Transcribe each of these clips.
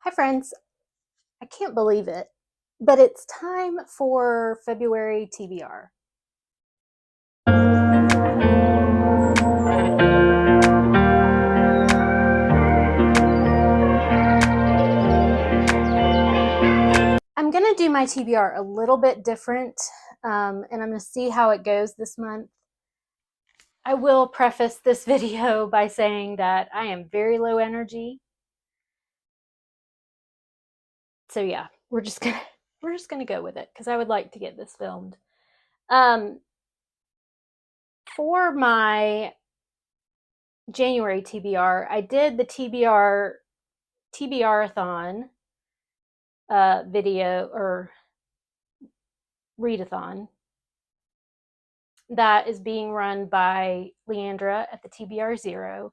Hi friends, I can't believe it, but it's time for February TBR. I'm going to do my TBR a little bit different, and I'm going to see how it goes this month. I will preface this video by saying that I am very low energy. So yeah, we're just gonna go with it because I would like to get this filmed. For my January TBR, I did the TBR-a-thon video or readathon that is being run by Leandra at the TBR Zero.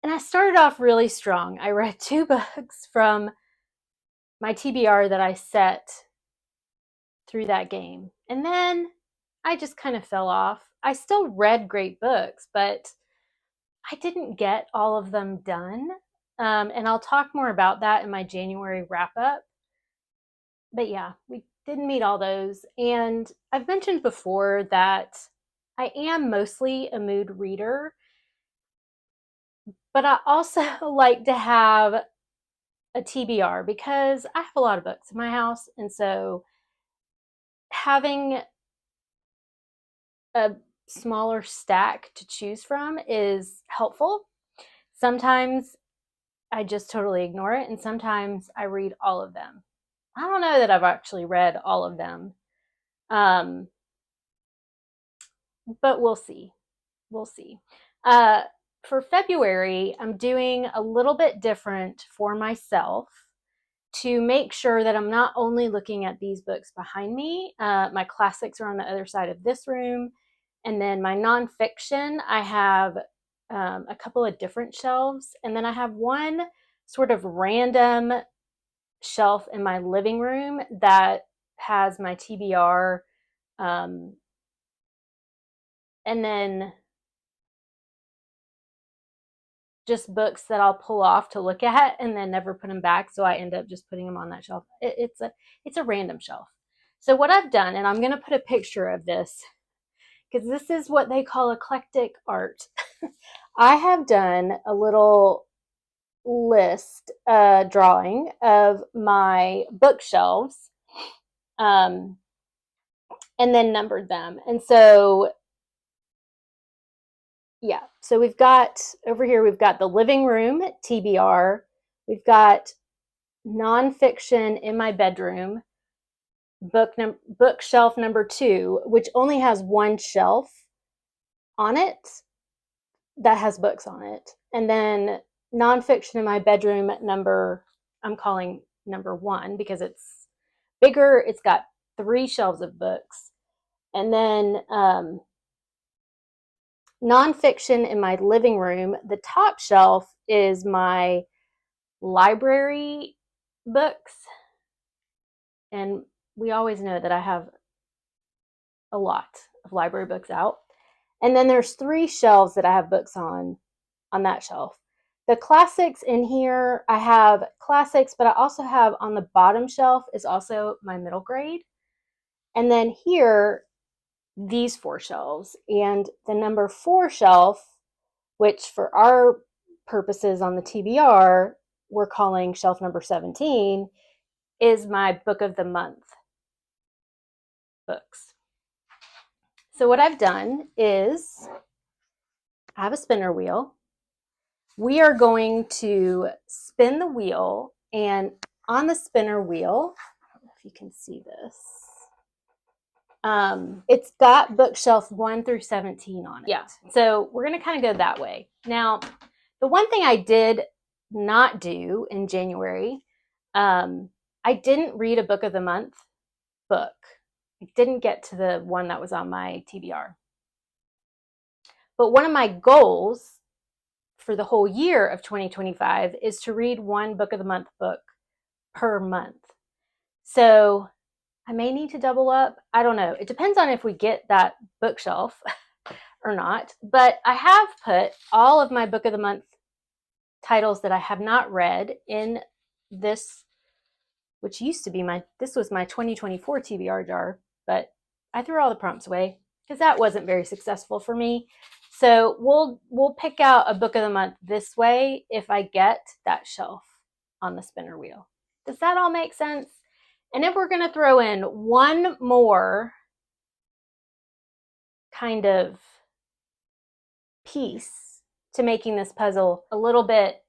And I started off really strong. I read 2 books from my TBR that I set through that game. And then I just kind of fell off. I still read great books, but I didn't get all of them done. And I'll talk more about that in my January wrap up. But yeah, we didn't meet all those. And I've mentioned before that I am mostly a mood reader, but I also like to have a TBR because I have a lot of books in my house. And so having a smaller stack to choose from is helpful. Sometimes I just totally ignore it, and sometimes I read all of them. I don't know that I've actually read all of them, but we'll see. We'll see. For February, I'm doing a little bit different for myself to make sure that I'm not only looking at these books behind me. My classics are on the other side of this room. And then my nonfiction, I have a couple of different shelves. And then I have one sort of random shelf in my living room that has my TBR. And then just books that I'll pull off to look at and then never put them back. So I end up just putting them on that shelf. It's a random shelf. So what I've done, and I'm going to put a picture of this because this is what they call eclectic art. I have done a little list drawing of my bookshelves and then numbered them. And so yeah, so we've got over here, we've got the living room TBR, we've got nonfiction in my bedroom, bookshelf number 2, which only has one shelf on it that has books on it, and then nonfiction in my bedroom I'm calling number 1 because it's bigger. It's got 3 shelves of books, and then nonfiction in my living room. The top shelf is my library books, and we always know that I have a lot of library books out. And then there's 3 shelves that I have books on that shelf. The classics in here, I have classics, but I also have on the bottom shelf is also my middle grade. And then here, these 4 shelves. And the number 4 shelf, which for our purposes on the TBR, we're calling shelf number 17, is my book of the month books. So what I've done is I have a spinner wheel. We are going to spin the wheel, and on the spinner wheel, I don't know if you can see this, it's got bookshelf 1 through 17 on it. Yeah, so we're going to kind of go that way. Now, the one thing I did not do in January, I didn't read a book of the month book. I didn't get to the one that was on my TBR. But one of my goals for the whole year of 2025 is to read 1 book of the month book per month. So I may need to double up. I don't know. It depends on if we get that bookshelf or not. But I have put all of my book of the month titles that I have not read in this, which used to be this was my 2024 TBR jar, but I threw all the prompts away because that wasn't very successful for me. So we'll pick out a book of the month this way if I get that shelf on the spinner wheel. Does that all make sense? And if we're going to throw in one more kind of piece to making this puzzle a little bit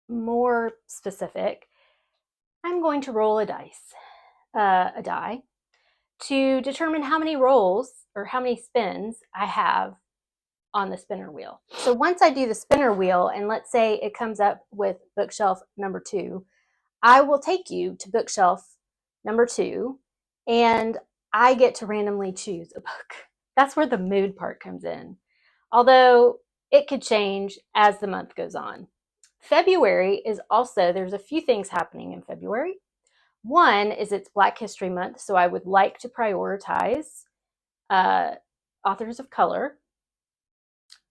more specific, I'm going to roll a die, to determine how many rolls or how many spins I have on the spinner wheel. So once I do the spinner wheel, and let's say it comes up with bookshelf number 2, I will take you to bookshelf number 2, and I get to randomly choose a book. That's where the mood part comes in. Although it could change as the month goes on. February is also, there's a few things happening in February. One is it's Black History Month, so I would like to prioritize authors of color.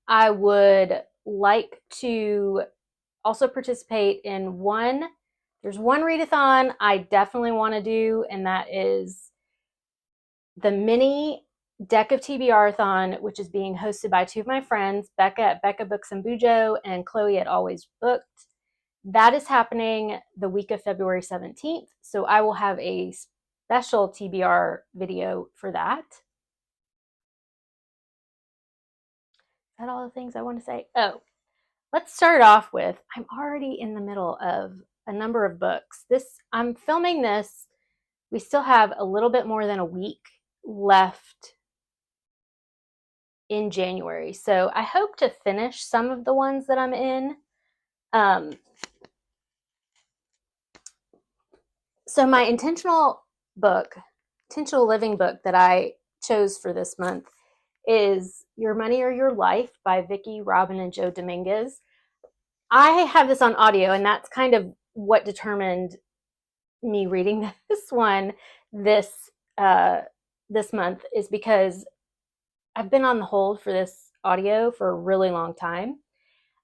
I would like to also participate in there's one readathon I definitely want to do, and that is the mini Deck of TBR-thon, which is being hosted by 2 of my friends, Becca at Becca Books and Bujo and Chloe at Always Booked. That is happening the week of February 17th, so I will have a special TBR video for that. Is that all the things I want to say? Oh, let's start off with, I'm already in the middle of a number of books. I'm filming this, we still have a little bit more than a week left in January, so I hope to finish some of the ones that I'm in. So my intentional living book that I chose for this month is Your Money or Your Life by Vicki, Robin, and Joe Dominguez. I have this on audio, and that's kind of what determined me reading this one this month, is because I've been on the hold for this audio for a really long time.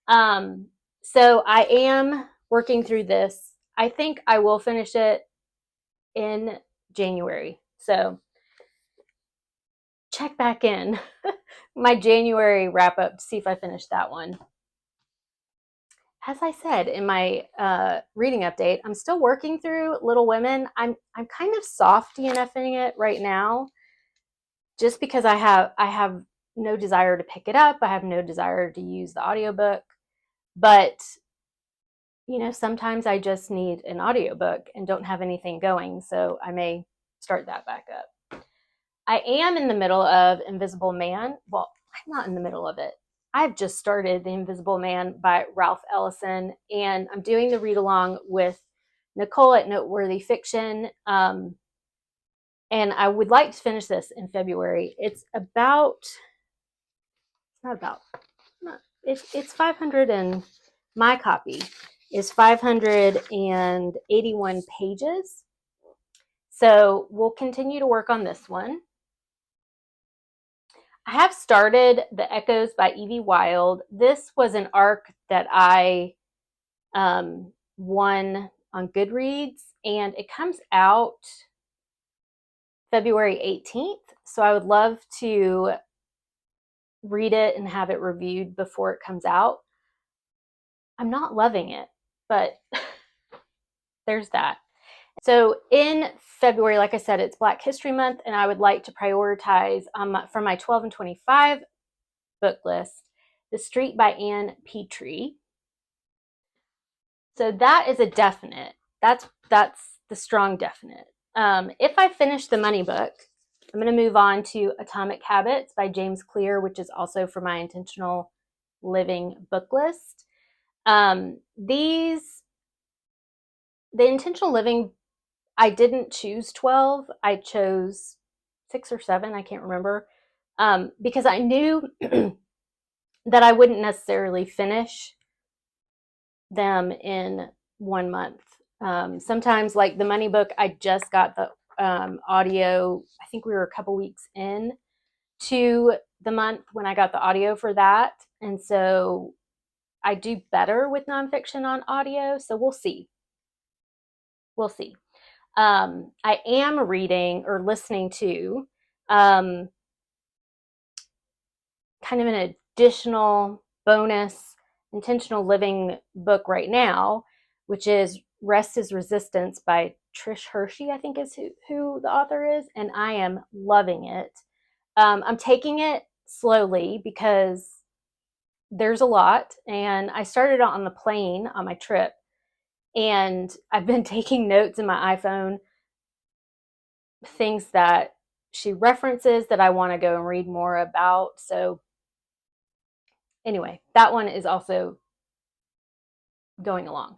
So I am working through this. I think I will finish it in January. So check back in my January wrap up to see if I finish that one. As I said in my reading update, I'm still working through Little Women. I'm kind of soft DNFing it right now, just because I have no desire to pick it up. I have no desire to use the audiobook, but sometimes I just need an audiobook and don't have anything going, so I may start that back up. I am in the middle of Invisible Man. Well, I'm not in the middle of it. I've just started The Invisible Man by Ralph Ellison, and I'm doing the read along with Nicole at Noteworthy Fiction. And I would like to finish this in February. It's 500, and my copy is 581 pages. So we'll continue to work on this one. I have started The Echoes by Evie Wild. This was an arc that I won on GoodReads, and it comes out February 18th. So I would love to read it and have it reviewed before it comes out. I'm not loving it, but there's that. So in February, like I said, it's Black History Month, and I would like to prioritize from my 12 and 25 book list, The Street by Anne Petrie. So that is a definite. That's the strong definite. If I finish the money book, I'm going to move on to Atomic Habits by James Clear, which is also for my intentional living book list. The intentional living, I didn't choose 12. I chose 6 or 7. I can't remember, because I knew that I wouldn't necessarily finish them in 1 month. Sometimes, like the money book, I just got the audio. I think we were a couple weeks in to the month when I got the audio for that, and so I do better with nonfiction on audio, so we'll see. We'll see. I am reading or listening to kind of an additional bonus intentional living book right now, which is Rest is Resistance by Trish Hershey, I think is who the author is, and I am loving it. I'm taking it slowly because there's a lot, and I started on the plane on my trip, and I've been taking notes in my iPhone, things that she references that I want to go and read more about. So anyway, that one is also going along.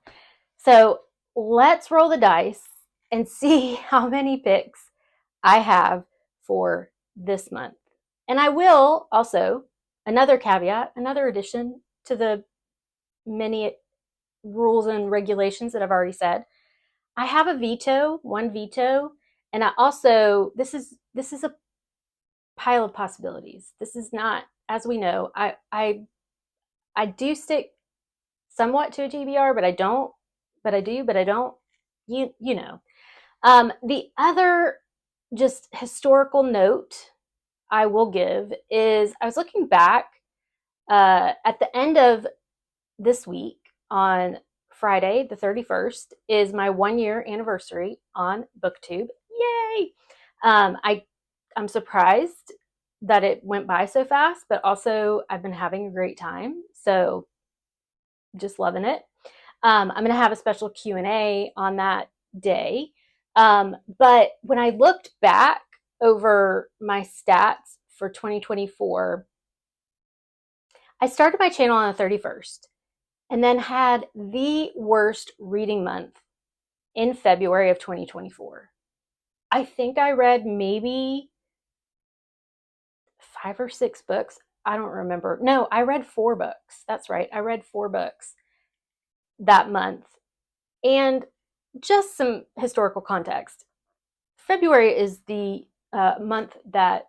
So let's roll the dice and see how many picks I have for this month. And I will also, another caveat, another addition to the many rules and regulations that I've already said. I have a veto, one veto, and I also, this is a pile of possibilities. This is not, as we know, I do stick somewhat to a TBR, but I don't, but I do, but I don't. You know. The other just historical note I will give is I was looking back at the end of this week on Friday, the 31st, is my 1-year anniversary on BookTube. Yay! I'm surprised that it went by so fast, but also I've been having a great time. So just loving it. I'm going to have a special Q&A on that day. But when I looked back over my stats for 2024, I started my channel on the 31st and then had the worst reading month in February of 2024. I think I read maybe 5 or 6 books. I don't remember. No, I read 4 books. That's right. I read 4 books that month. And just some historical context. February is the month that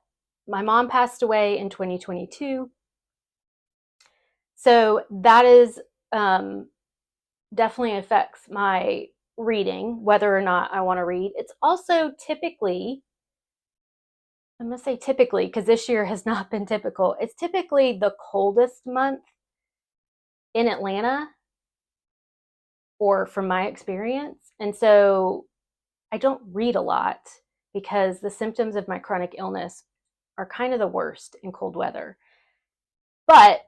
my mom passed away in 2022. So that is definitely affects my reading, whether or not I want to read. It's also typically, I'm going to say typically, because this year has not been typical. It's typically the coldest month in Atlanta, or from my experience. And so I don't read a lot because the symptoms of my chronic illness are kind of the worst in cold weather. But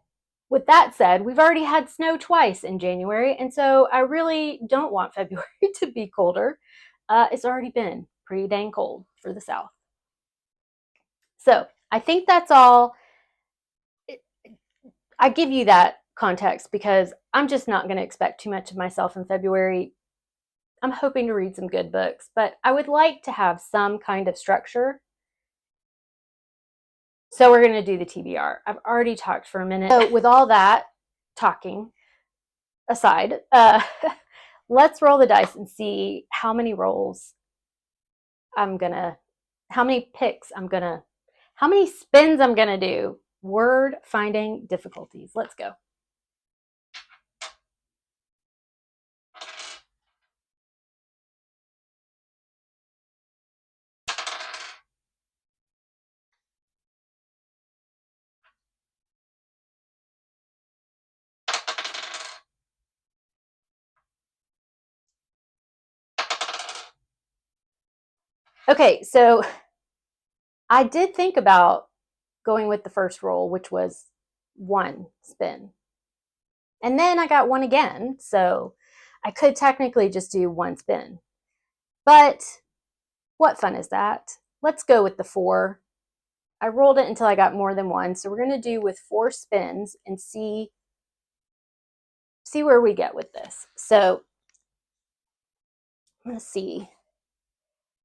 with that said, we've already had snow twice in January, and so I really don't want February to be colder. It's already been pretty dang cold for the South. So I think that's all. I give you that context because I'm just not going to expect too much of myself in February. I'm hoping to read some good books, but I would like to have some kind of structure. So we're going to do the TBR. I've already talked for a minute. So with all that talking aside, let's roll the dice and see how many rolls how many picks how many spins I'm going to do. Word finding difficulties. Let's go. Okay, so I did think about going with the first roll, which was 1 spin. And then I got 1 again, so I could technically just do 1 spin. But what fun is that? Let's go with the 4. I rolled it until I got more than 1, so we're going to do with 4 spins and see where we get with this. So I'm going to see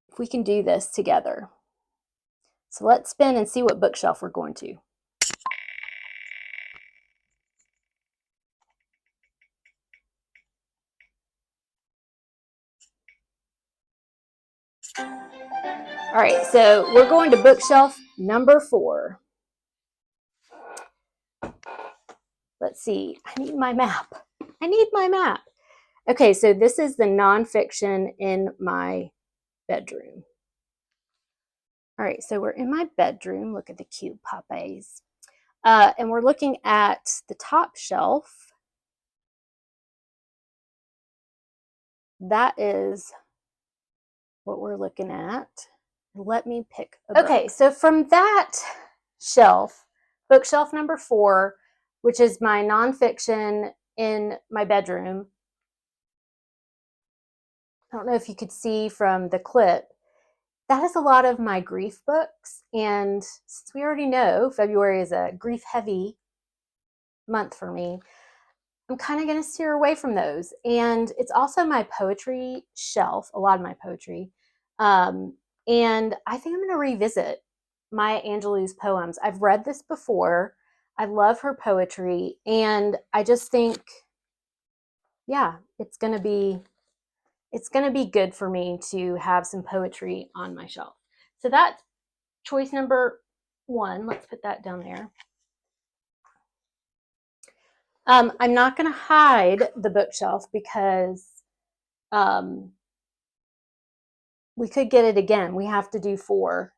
if we can do this together. So let's spin and see what bookshelf we're going to. All right, so we're going to bookshelf number 4. let's see. I need my map. I need my map. Okay, so this is the nonfiction in my bedroom. All right, so we're in my bedroom. Look at the cute puppies. And we're looking at the top shelf. That is what we're looking at. Let me pick a book. Okay, so from that shelf, bookshelf number 4, which is my nonfiction in my bedroom. I don't know if you could see from the clip, that is a lot of my grief books. And since we already know February is a grief-heavy month for me, I'm kind of going to steer away from those. And it's also my poetry shelf, a lot of my poetry. And I think I'm going to revisit Maya Angelou's poems. I've read this before. I love her poetry. And I just think, yeah, it's going to be good for me to have some poetry on my shelf. So that's choice number 1. Let's put that down there. I'm not going to hide the bookshelf because we could get it again. We have to do 4.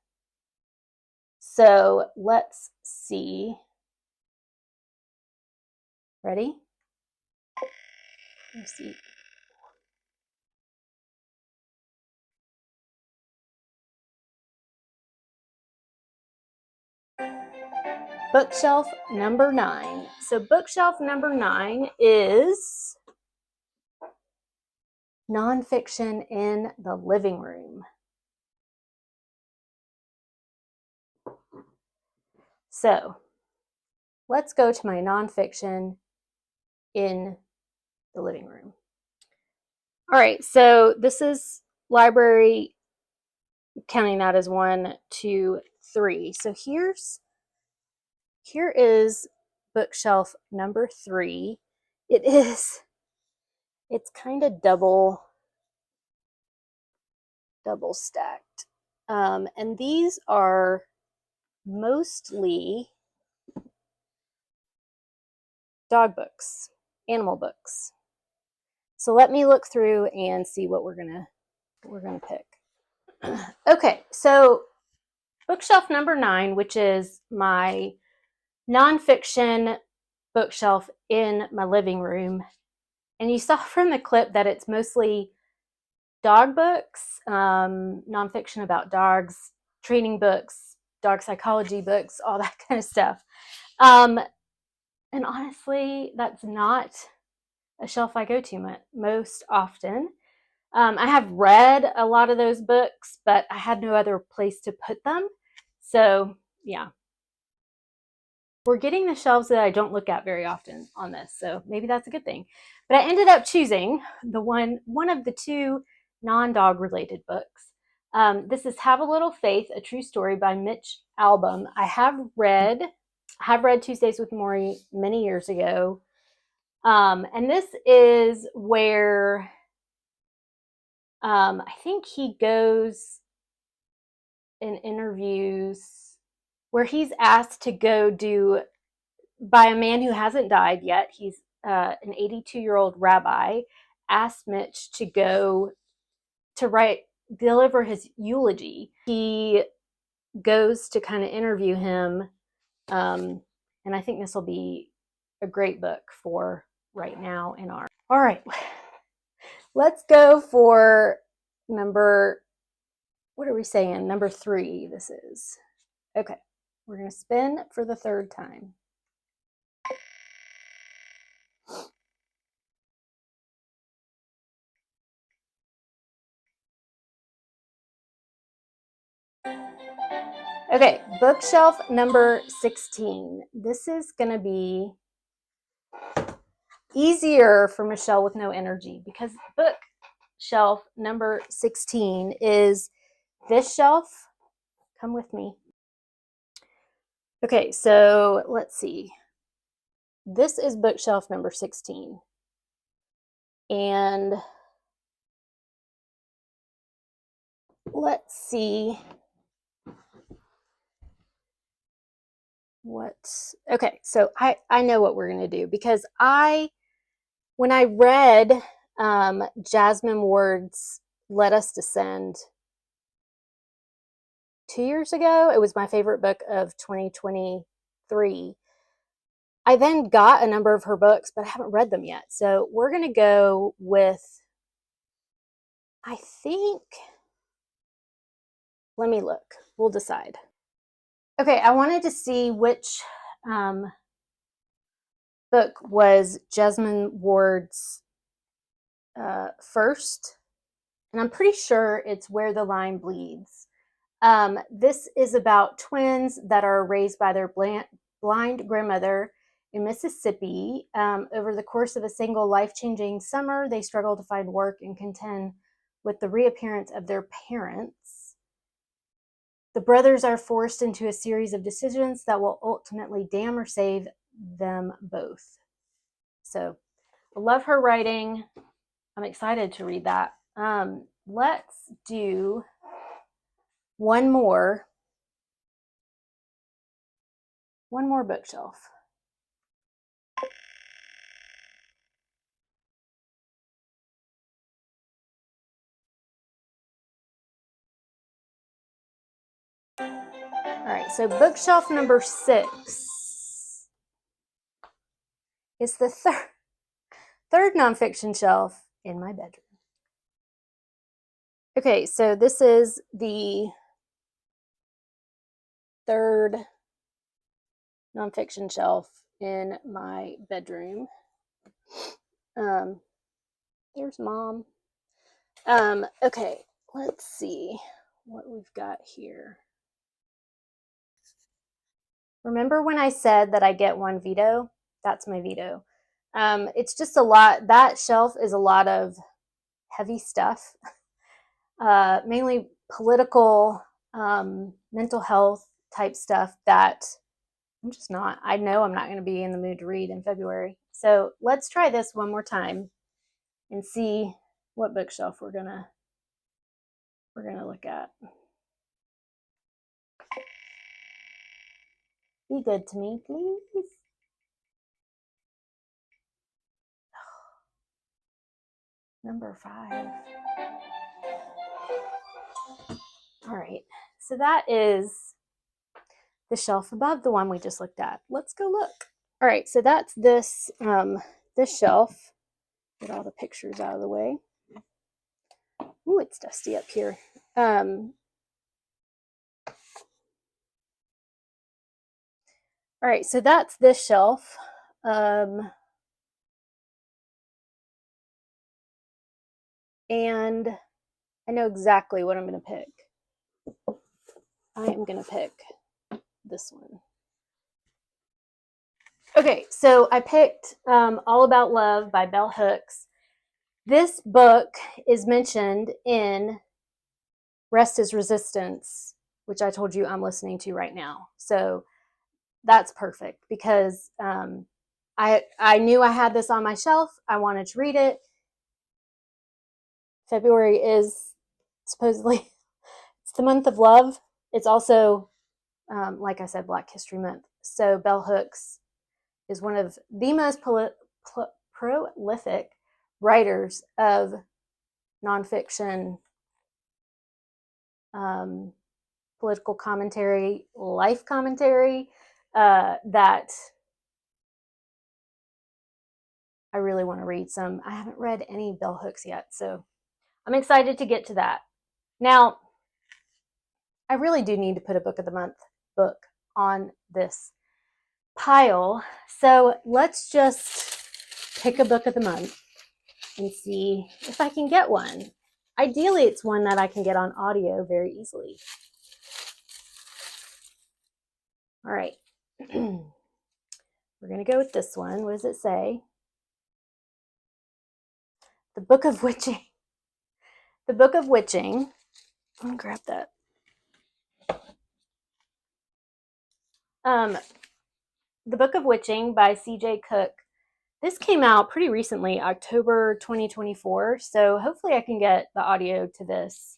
So let's see. Ready? Let's see. Bookshelf number 9. So bookshelf number 9 is nonfiction in the living room. So let's go to my nonfiction in the living room. All right, so this is library, counting that as 1, 2, 3. So here is bookshelf number 3. It's kind of double stacked. And these are mostly dog books, animal books. So let me look through and see what we're gonna pick. Okay, so bookshelf number 9, which is my nonfiction bookshelf in my living room. And you saw from the clip that it's mostly dog books, nonfiction about dogs, training books, dog psychology books, all that kind of stuff. And honestly, that's not a shelf I go to most often. I have read a lot of those books, but I had no other place to put them. So yeah, we're getting the shelves that I don't look at very often on this. So maybe that's a good thing. But I ended up choosing the one of the 2 non-dog related books. This is Have a Little Faith, A True Story by Mitch Albom. I have read Tuesdays with Morrie many years ago. And this is where I think he goes and interviews, where he's asked to go do, by a man who hasn't died yet. He's an 82-year-old rabbi, asked Mitch to go to deliver his eulogy. He goes to kind of interview him. And I think this will be a great book for right now in our. All right, let's go for number, what are we saying? Number 3, this is. Okay, we're going to spin for the 3rd time. Okay, bookshelf number 16. This is going to be easier for Michele with no energy, because bookshelf number 16 is this shelf. Come with me. Okay, so let's see. This is bookshelf number 16. And let's see. Okay, so I know what we're going to do, because when I read Jasmine Ward's Let Us Descend 2 years ago, it was my favorite book of 2023. I then got a number of her books, but I haven't read them yet. So we're going to go with, I think, let me look. We'll decide. Okay, I wanted to see which book was Jasmine Ward's first, and I'm pretty sure it's Where the Line Bleeds. This is about twins that are raised by their blind grandmother in Mississippi. Over the course of a single life-changing summer, they struggle to find work and contend with the reappearance of their parents. The brothers are forced into a series of decisions that will ultimately damn or save them both. So I love her writing. I'm excited to read that. Let's do one more bookshelf. All right, so bookshelf number 6 is the third nonfiction shelf in my bedroom. Okay, so this is the third nonfiction shelf in my bedroom. There's Mom. Okay, let's see what we've got here. Remember when I said that I get one veto? That's my veto. It's just a lot. That shelf is a lot of heavy stuff, mainly political, mental health type stuff that I know I'm not going to be in the mood to read in February. So let's try this one more time and see what bookshelf we're gonna look at. Be good to me, please. Number 5. All right, so that is the shelf above the one we just looked at. Let's go look. All right, so that's this this shelf. Get all the pictures out of the way. Ooh, it's dusty up here. All right, so that's this shelf. And I know exactly what I'm going to pick. I am going to pick this one. Okay, so I picked All About Love by Bell Hooks. This book is mentioned in Rest is Resistance, which I told you I'm listening to right now. So that's perfect, because I knew I had this on my shelf. I wanted to read it. February is supposedly it's the month of love. It's also, like I said, Black History Month. So Bell Hooks is one of the most prolific writers of nonfiction, political commentary, life commentary, that I really want to read some. I haven't read any Bell Hooks yet, so I'm excited to get to that. Now, I really do need to put a book of the month book on this pile. So let's just pick a book of the month and see if I can get one. Ideally, it's one that I can get on audio very easily. All right. We're going to go with this one. What does it say? The Book of Witching. The Book of Witching. I'm going to grab that. The Book of Witching by C.J. Cook. This came out pretty recently, October 2024, so hopefully I can get the audio to this.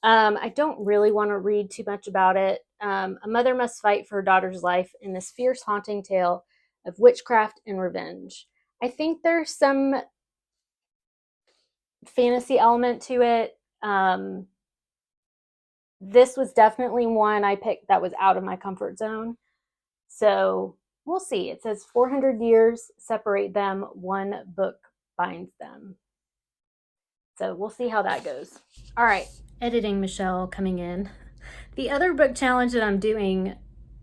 I don't really want to read too much about it. A mother must fight for her daughter's life in this fierce, haunting tale of witchcraft and revenge. I think there's some fantasy element to it. This was definitely one I picked that was out of my comfort zone. So we'll see. It says 400 years separate them, one book binds them. So we'll see how that goes. All right, editing Michelle coming in. The other book challenge that I'm doing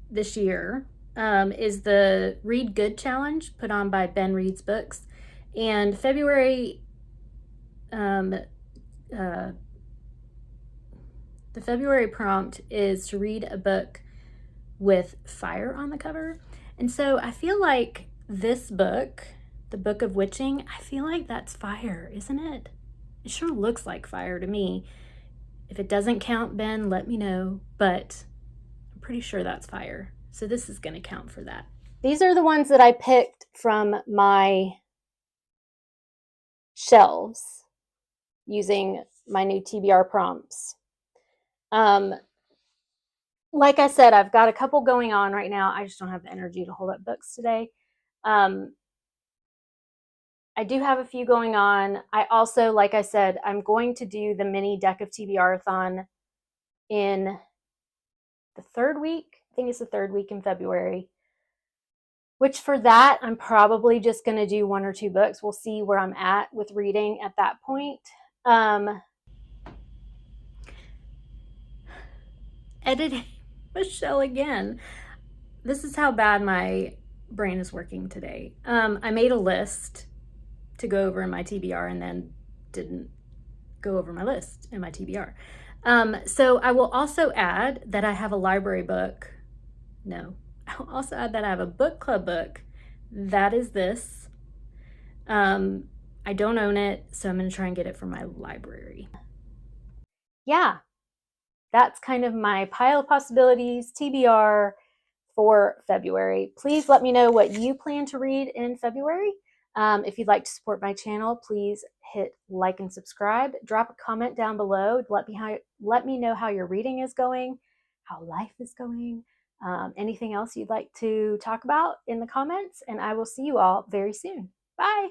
this year is the Read Good Challenge put on by Ben Reads Books. And February, the February prompt is to read a book with fire on the cover. And so I feel like this book, the Book of Witching, I feel like that's fire, isn't it? It sure looks like fire to me. If it doesn't count, Ben, let me know, but I'm pretty sure that's fire. So this is going to count for that. These are the ones that I picked from my shelves using my new TBR prompts. Like I said, I've got a couple going on right now. I just don't have the energy to hold up books today. I do have a few going on. I also, like I said, I'm going to do the mini deck of TBR-a-thon in the third week. I think it's the third week in February. Which for that, I'm probably just going to do 1 or 2 books. We'll see where I'm at with reading at that point. Editing Michelle again. This is how bad my brain is working today. I made a list to go over in my TBR and then didn't go over my list in my TBR. So I will also add that I have a library book. No, I'll also add that I have a book club book. That is this. I don't own it, so I'm going to try and get it from my library. Yeah, that's kind of my pile of possibilities, TBR for February. Please let me know what you plan to read in February. If you'd like to support my channel, please hit like and subscribe. Drop a comment down below. Let me know how your reading is going, how life is going, anything else you'd like to talk about in the comments, and I will see you all very soon. Bye.